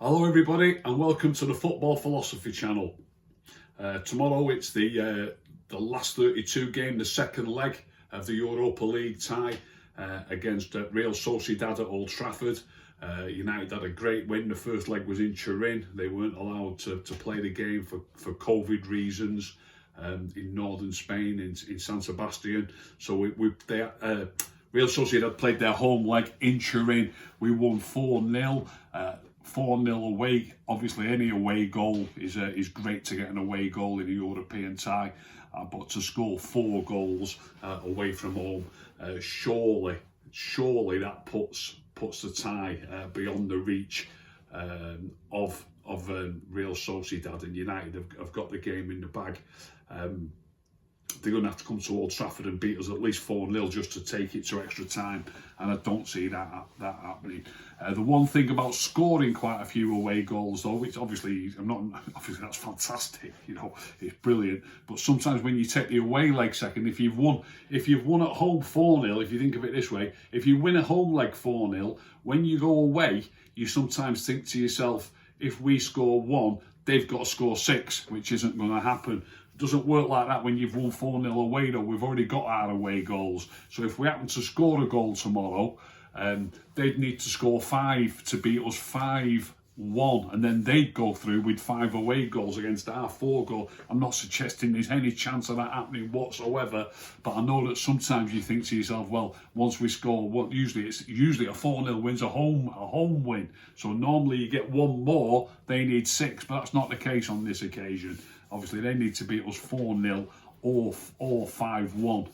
Hello everybody and welcome to the Football Philosophy channel. Tomorrow it's the last 32 game, the second leg of the Europa League tie against Real Sociedad at Old Trafford. United had a great win. The first leg was in Turin. They weren't allowed to play the game for COVID reasons in northern Spain, in San Sebastian. So Real Sociedad played their home leg in Turin. We won 4-0. 4-0 away. Obviously, any away goal is great to get an away goal in a European tie, but to score 4 goals away from home, surely that puts the tie beyond the reach of Real Sociedad, and United have got the game in the bag. They're going to have to come to Old Trafford and beat us at least 4-0 just to take it to extra time, and I don't see that happening. The one thing about scoring quite a few away goals, though, which obviously that's fantastic, it's brilliant. But sometimes when you take the away leg second, if you've won at home 4-0, if you think of it this way, if you win a home leg 4-0, when you go away, you sometimes think to yourself, if we score 1, they've got to score 6, which isn't going to happen. It doesn't work like that when you've won 4-0 away, though. We've already got our away goals. So if we happen to score a goal tomorrow, they'd need to score 5 to beat us 5-1, and then they'd go through with 5 away goals against our 4 goal. I'm not suggesting there's any chance of that happening whatsoever, but I know that sometimes you think to yourself, well, once we score, usually a 4-0 win's a home win. So normally you get 1 more, they need 6, but that's not the case on this occasion. Obviously, they need to beat us 4-0 or 5-1.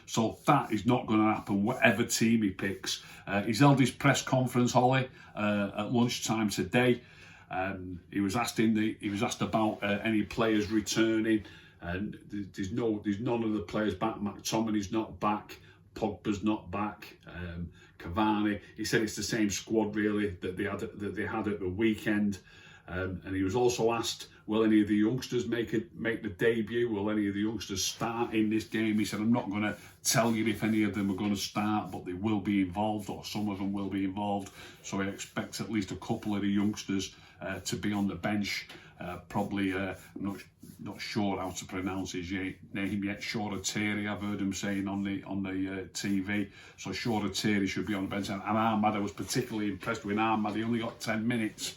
So that is not going to happen, whatever team he picks. He's held his press conference, Holly, at lunchtime today. He was asked about any players returning, and there's none of the players back. McTominay's not back. Pogba's not back. Cavani. He said it's the same squad really that they had at the weekend. And he was also asked, will any of the youngsters make the debut? Will any of the youngsters start in this game? He said, I'm not going to tell you if any of them are going to start, but they will be involved, or some of them will be involved. So he expects at least a couple of the youngsters to be on the bench. Probably, I'm not sure how to pronounce his name yet. Shoretiri, I've heard him saying on the TV. So Shoretiri should be on the bench. And Ahmad, I was particularly impressed with Ahmad. He only got 10 minutes.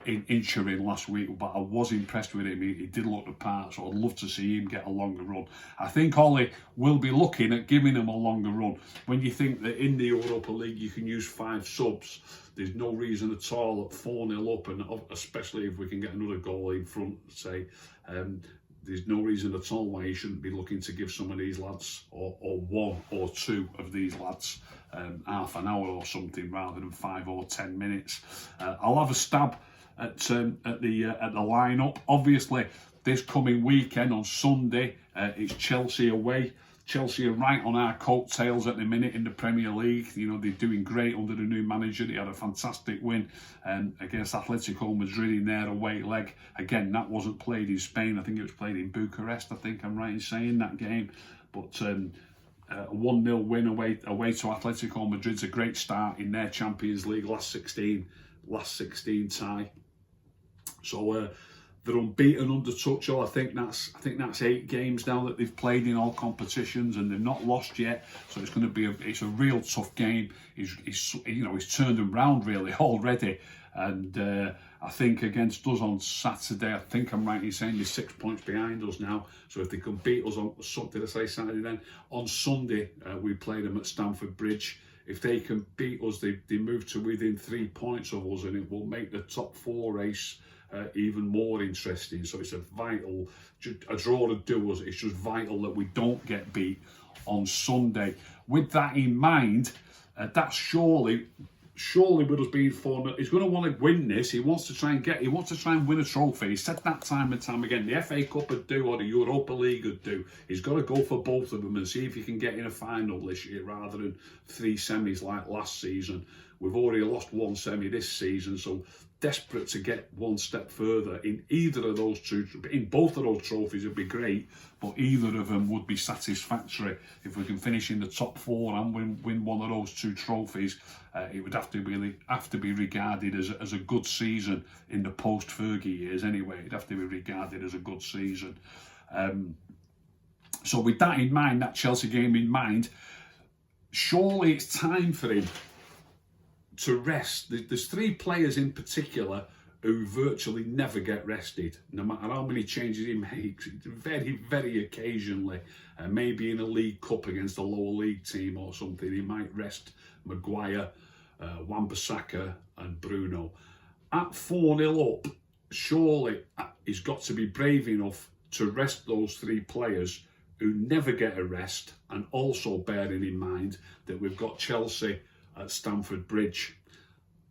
In Turin last week, but I was impressed with him. He did look the part, so I'd love to see him get a longer run. I think Ole will be looking at giving him a longer run. When you think that in the Europa League you can use 5 subs, there's no reason at all at 4-0 up, and especially if we can get another goal in front, say, there's no reason at all why he shouldn't be looking to give some of these lads, or 1 or 2 of these lads, half an hour or something rather than 5 or 10 minutes. I'll have a stab at the lineup. Obviously, this coming weekend on Sunday, it's Chelsea away. Chelsea are right on our coattails at the minute in the Premier League. They're doing great under the new manager. They had a fantastic win against Atletico Madrid in their away leg. Again, that wasn't played in Spain. I think it was played in Bucharest. I think I'm right in saying that game. But a 1-0 win away to Atletico Madrid's a great start in their Champions League last 16 tie. So they're unbeaten under Tuchel. I think that's 8 games now that they've played in all competitions, and they've not lost yet. So it's going to be a real tough game. He's turned them round really already, and I think against us on Saturday, I think I'm right in saying they're 6 points behind us now. So if they can beat us on Saturday then on Sunday we play them at Stamford Bridge. If they can beat us, they move to within 3 points of us, and it will make the top 4 race even more interesting. So it's a draw to do us. It's just vital that we don't get beat on Sunday. With that in mind, that's surely with us being 4-0, he's going to want to win this. He wants to try and win a trophy. He said that time and time again. The FA Cup would do, or the Europa League would do. He's got to go for both of them and see if he can get in a final this year rather than 3 semis like last season. We've already lost 1 semi this season, so desperate to get one step further in either of those two. In both of those trophies, it'd be great, but either of them would be satisfactory. If we can finish in the top four and win one of those two trophies, it would have to be regarded as a good season in the post-Fergie years. Anyway, it'd have to be regarded as a good season. So with that in mind, that Chelsea game in mind, surely it's time for him to rest. There's three players in particular who virtually never get rested, no matter how many changes he makes. Very, very occasionally, maybe in a League Cup against a lower league team or something, he might rest Maguire, Wan Bissaka and Bruno. At 4-0 up, surely he's got to be brave enough to rest those three players who never get a rest, and also bearing in mind that we've got Chelsea at Stamford Bridge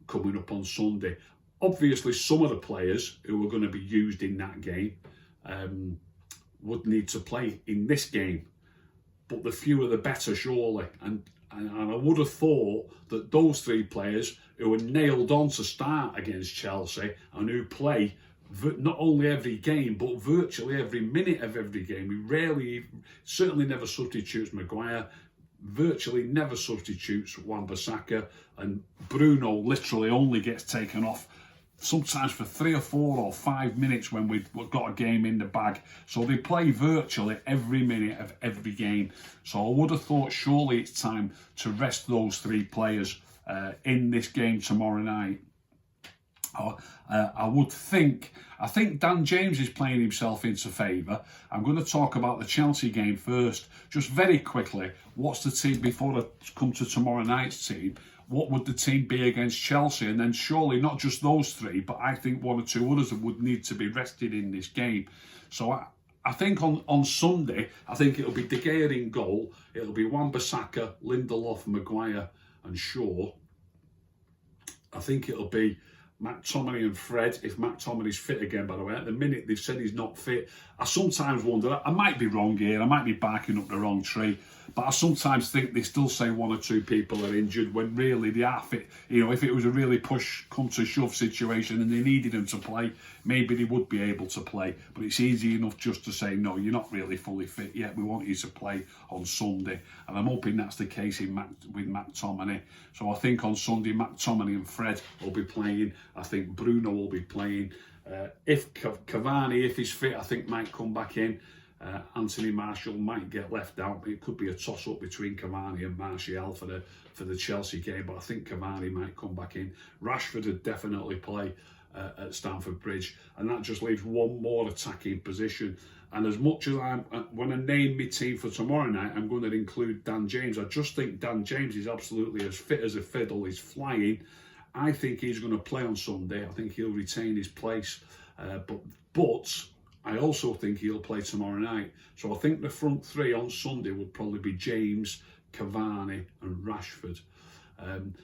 coming up on Sunday. Obviously, some of the players who are going to be used in that game would need to play in this game, but the fewer the better, surely. And I would have thought that those three players who are nailed on to start against Chelsea and who play not only every game, but virtually every minute of every game. He certainly never substitutes Maguire, virtually never substitutes Wan Bissaka, and Bruno literally only gets taken off sometimes for 3 or 4 or 5 minutes when we've got a game in the bag. So they play virtually every minute of every game. So I would have thought surely it's time to rest those three players in this game tomorrow night. I think Dan James is playing himself into favour. I'm going to talk about the Chelsea game first. Just very quickly, what's the team, before I come to tomorrow night's team, what would the team be against Chelsea? And then surely not just those three, but I think one or two others would need to be rested in this game. So I think on Sunday, I think it'll be De Gea in goal. It'll be Wan Bissaka, Lindelof, Maguire and Shaw. I think it'll be McTominay and Fred, if McTominay's fit again, by the way. At the minute, they've said he's not fit. I sometimes wonder, I might be wrong here, I might be barking up the wrong tree, but I sometimes think they still say one or two people are injured when really they are fit. You know, if it was a really push, come to shove situation and they needed them to play, maybe they would be able to play. But it's easy enough just to say, no, you're not really fully fit yet. We want you to play on Sunday. And I'm hoping that's the case with McTominay. So I think on Sunday, McTominay and Fred will be playing. I think Bruno will be playing. If Cavani, if he's fit, I think might come back in. Anthony Martial might get left out. It could be a toss-up between Cavani and Martial for the Chelsea game, but I think Cavani might come back in. Rashford would definitely play at Stamford Bridge, and that just leaves one more attacking position. And as much as when I name my team for tomorrow night, I'm going to include Dan James. I just think Dan James is absolutely as fit as a fiddle. He's flying. I think he's going to play on Sunday. I think he'll retain his place, but I also think he'll play tomorrow night. So I think the front three on Sunday would probably be James, Cavani and Rashford.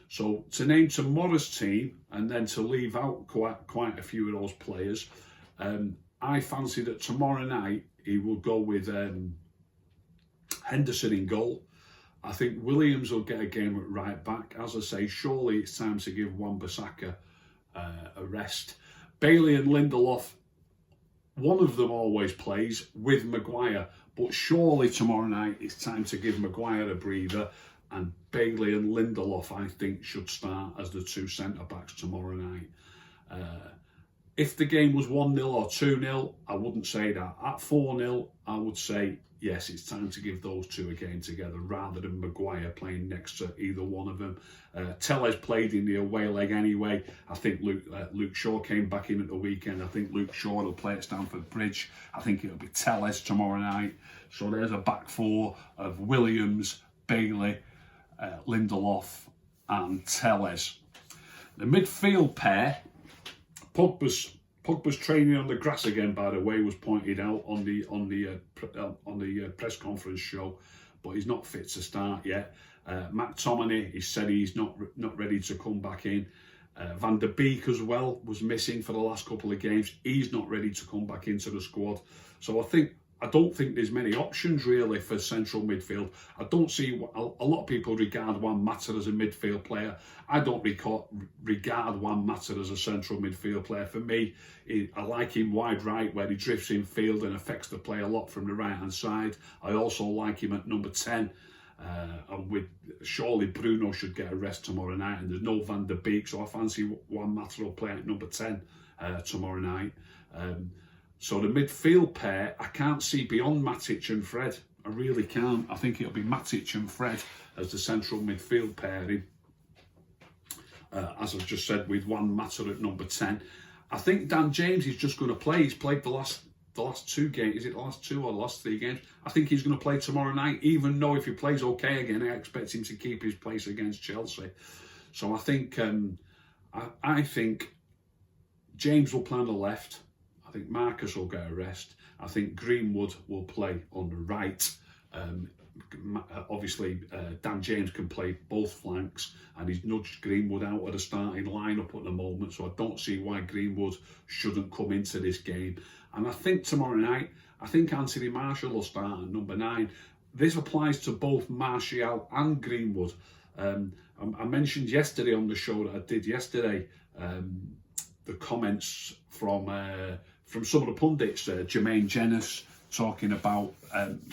So to name tomorrow's team and then to leave out quite a few of those players, I fancy that tomorrow night he will go with Henderson in goal. I think Williams will get a game at right back. As I say, surely it's time to give Wan Bissaka a rest. Bailey and Lindelof, one of them always plays with Maguire, but surely tomorrow night it's time to give Maguire a breather, and Bailey and Lindelof, I think, should start as the two centre-backs tomorrow night. If the game was 1-0 or 2-0, I wouldn't say that. At 4-0, I would say, yes, it's time to give those two a game together rather than Maguire playing next to either one of them. Tellez played in the away leg anyway. I think Luke Shaw came back in at the weekend. I think Luke Shaw will play at Stamford Bridge. I think it'll be Tellez tomorrow night. So there's a back four of Williams, Bailey, Lindelof and Tellez. The midfield pair, Pogba's training on the grass again, by the way, was pointed out on the press conference show, but he's not fit to start yet. McTominay, he said he's not ready to come back in. Van der Beek as well was missing for the last couple of games. He's not ready to come back into the squad. So I think I don't think there's many options really for central midfield. I don't see a lot of people regard Wan Bissaka as a midfield player. I don't regard Wan Bissaka as a central midfield player. For me, I like him wide right where he drifts in field and affects the play a lot from the right hand side. I also like him at number 10. And surely Bruno should get a rest tomorrow night, and there's no Van der Beek, so I fancy Wan Bissaka playing at number 10 tomorrow night. So the midfield pair, I can't see beyond Matic and Fred. I really can't. I think it'll be Matic and Fred as the central midfield pairing. As I've just said, with Wan Bissaka at number 10. I think Dan James is just going to play. He's played the last 2 games. Is it the last 2 or the last 3 games? I think he's going to play tomorrow night, even though if he plays okay again, I expect him to keep his place against Chelsea. So I think I think James will play on the left. I think Marcus will get a rest. I think Greenwood will play on the right. Obviously, Dan James can play both flanks, and he's nudged Greenwood out of the starting lineup at the moment, so I don't see why Greenwood shouldn't come into this game. And I think tomorrow night, I think Anthony Martial will start at number 9. This applies to both Martial and Greenwood. I mentioned yesterday on the show that I did yesterday, the comments from some of the pundits, Jermaine Jenas talking about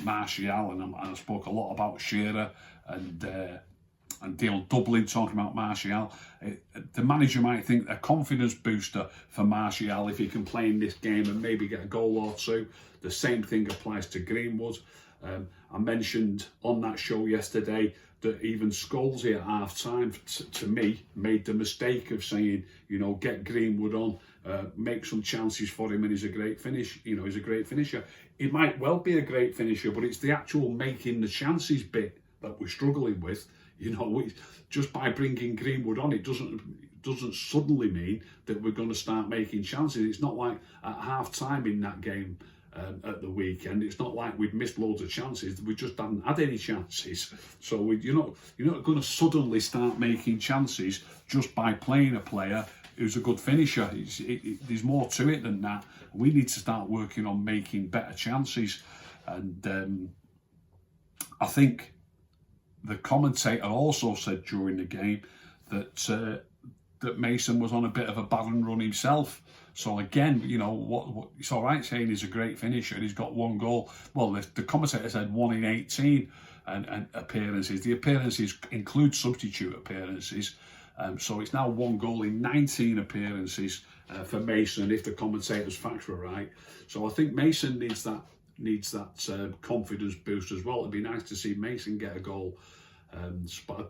Martial, and I spoke a lot about Shearer and Dale Dublin talking about Martial. The manager might think a confidence booster for Martial if he can play in this game and maybe get a goal or 2. The same thing applies to Greenwood. I mentioned on that show yesterday that even Scholes at half time, to me, made the mistake of saying, get Greenwood on, make some chances for him, and he's a great finish. He's a great finisher. He might well be a great finisher, but it's the actual making the chances bit that we're struggling with. Just by bringing Greenwood on, it doesn't suddenly mean that we're going to start making chances. It's not like at half time in that game at the weekend. It's not like we'd missed loads of chances. We just hadn't had any chances. So you're not going to suddenly start making chances just by playing a player who's a good finisher. There's more to it than that. We need to start working on making better chances. And I think the commentator also said during the game that Mason was on a bit of a bad run himself. So again, what it's all right saying he's a great finisher. He's got 1 goal. Well, the commentator said 1 in 18 and appearances. The appearances include substitute appearances. So it's now 1 goal in 19 appearances for Mason, if the commentator's facts were right. So I think Mason needs that confidence boost as well. It'd be nice to see Mason get a goal.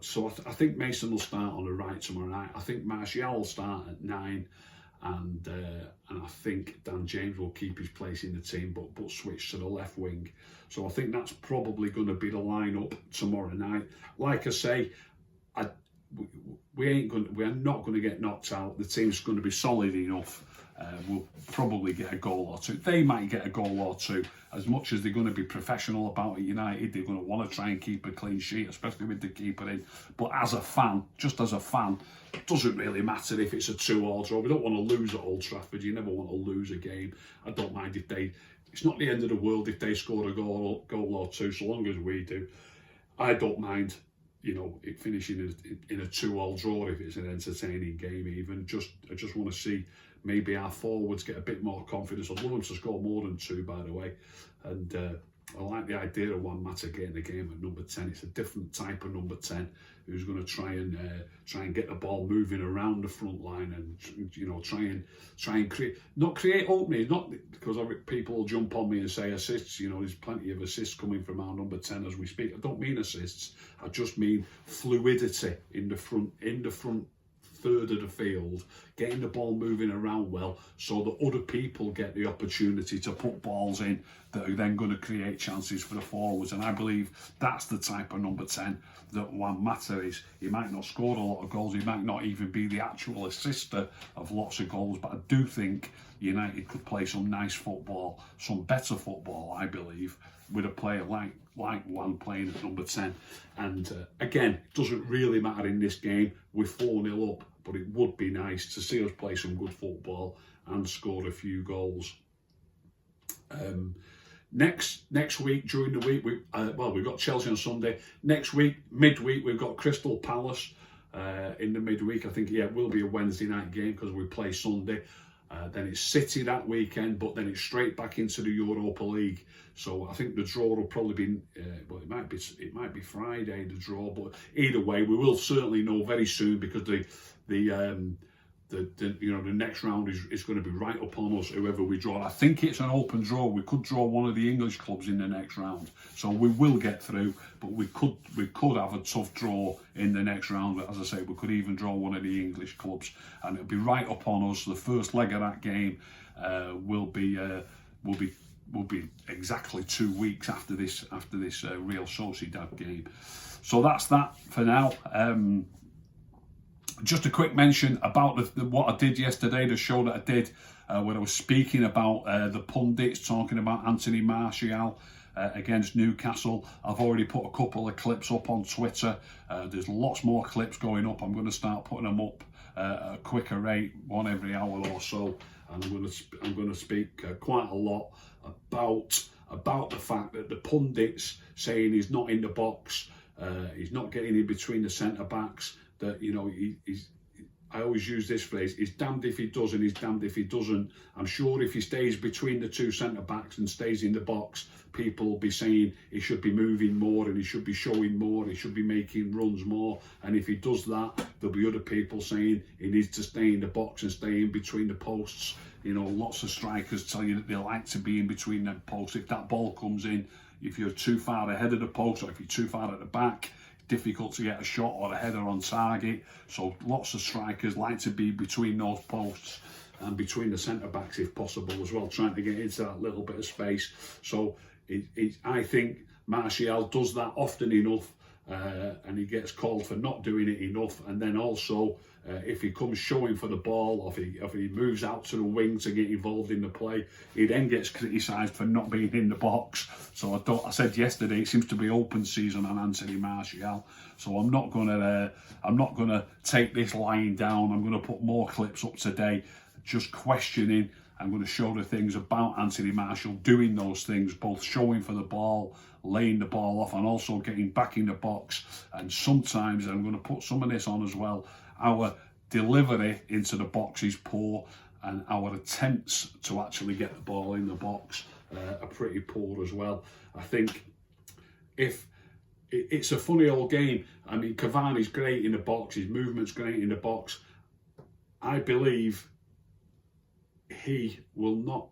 So I think Mason will start on the right tomorrow night. I think Martial will start at 9, and I think Dan James will keep his place in the team, but switch to the left wing. So I think that's probably going to be the lineup tomorrow night. Like I say, we are not going to get knocked out. The team's going to be solid enough. We'll probably get a goal or 2. They might get a goal or 2. As much as they're going to be professional about it, United, they're going to want to try and keep a clean sheet, especially with the keeper in. But as a fan, it doesn't really matter if it's a 2-2 draw. We don't want to lose at Old Trafford. You never want to lose a game. I don't mind if it's not the end of the world if they score a goal or 2, so long as we do. I don't mind, it finishing in a 2-2 draw if it's an entertaining game even. I just want to see maybe our forwards get a bit more confidence. I'd love them to score more than 2, by the way. And I like the idea of Wan Bissaka getting the game at number 10. It's a different type of number 10 who's going to try and get the ball moving around the front line and try and create openings. Not because people will jump on me and say assists. There's plenty of assists coming from our number 10 as we speak. I don't mean assists. I just mean fluidity in the front third of the field, getting the ball moving around well so that other people get the opportunity to put balls in that are then going to create chances for the forwards. And I believe that's the type of number 10 that Wan Bissaka is. He might not score a lot of goals, he might not even be the actual assister of lots of goals, but I do think United could play some nice football, some better football, I believe, with a player like Wan playing at number 10. And again, it doesn't really matter in this game. We're 4-0 up, but it would be nice to see us play some good football and score a few goals. Next week, during the week, we've got Chelsea on Sunday. Next week, midweek, we've got Crystal Palace in the midweek. I think, it will be a Wednesday night game because we play Sunday. Then it's City that weekend, but then it's straight back into the Europa League. So I think the draw will probably be, it might be Friday, the draw. But either way, we will certainly know very soon, because the next round is going to be right upon us, whoever we draw. I think it's an open draw. We could draw one of the English clubs in the next round, so we will get through. But we could have a tough draw in the next round. As I say, we could even draw one of the English clubs, and it'll be right upon us. The first leg of that game will be exactly 2 weeks after this Real Sociedad game. So that's that for now. Just a quick mention about what I did yesterday, the show that I did when I was speaking about the pundits, talking about Anthony Martial against Newcastle. I've already put a couple of clips up on Twitter. There's lots more clips going up. I'm going to start putting them up at a quicker rate, one every hour or so. And I'm going to speak quite a lot about the fact that the pundits saying he's not in the box, he's not getting in between the centre backs. That, I always use this phrase, he's damned if he does and he's damned if he doesn't. I'm sure if he stays between the two centre-backs and stays in the box, people will be saying he should be moving more and he should be showing more, he should be making runs more. And if he does that, there'll be other people saying he needs to stay in the box and stay in between the posts. Lots of strikers tell you that they like to be in between them posts. If that ball comes in, if you're too far ahead of the post or if you're too far at the back, difficult to get a shot or a header on target. So lots of strikers like to be between those posts and between the centre backs if possible as well, trying to get into that little bit of space. So I think Martial does that often enough, and he gets called for not doing it enough. And then also if he comes showing for the ball, or if he moves out to the wing to get involved in the play, he then gets criticised for not being in the box. So I said yesterday, it seems to be open season on Anthony Martial. So I'm not gonna take this lying down. I'm gonna put more clips up today, just questioning. I'm going to show the things about Anthony Martial doing those things, both showing for the ball, laying the ball off, and also getting back in the box. And sometimes I'm going to put some of this on as well. Our delivery into the box is poor, and our attempts to actually get the ball in the box are pretty poor as well. I think if it's a funny old game. I mean, Cavani's great in the box, his movement's great in the box. I believe he will not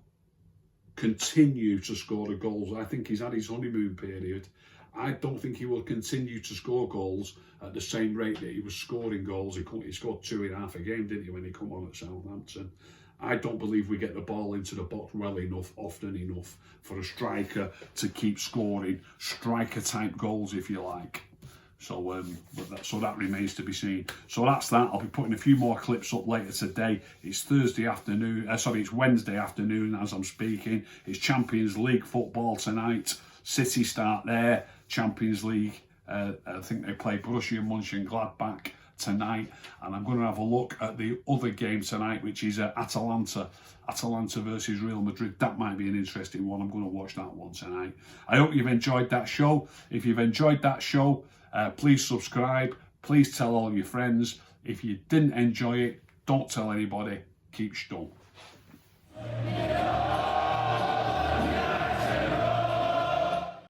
continue to score the goals. I think he's had his honeymoon period. I don't think he will continue to score goals at the same rate that he was scoring goals. He scored 2.5 a game, didn't he, when he come on at Southampton? I don't believe we get the ball into the box well enough, often enough, for a striker to keep scoring striker-type goals, if you like. So that remains to be seen. So that's that. I'll be putting a few more clips up later today. It's it's Wednesday afternoon as I'm speaking. It's Champions League football tonight. City start their Champions League. I think they play Borussia Mönchengladbach tonight. And I'm going to have a look at the other game tonight, which is Atalanta versus Real Madrid. That might be an interesting one. I'm going to watch that one tonight. I hope you've enjoyed that show. If you've enjoyed that show, please subscribe. Please tell all your friends. If you didn't enjoy it, don't tell anybody. Keep stum.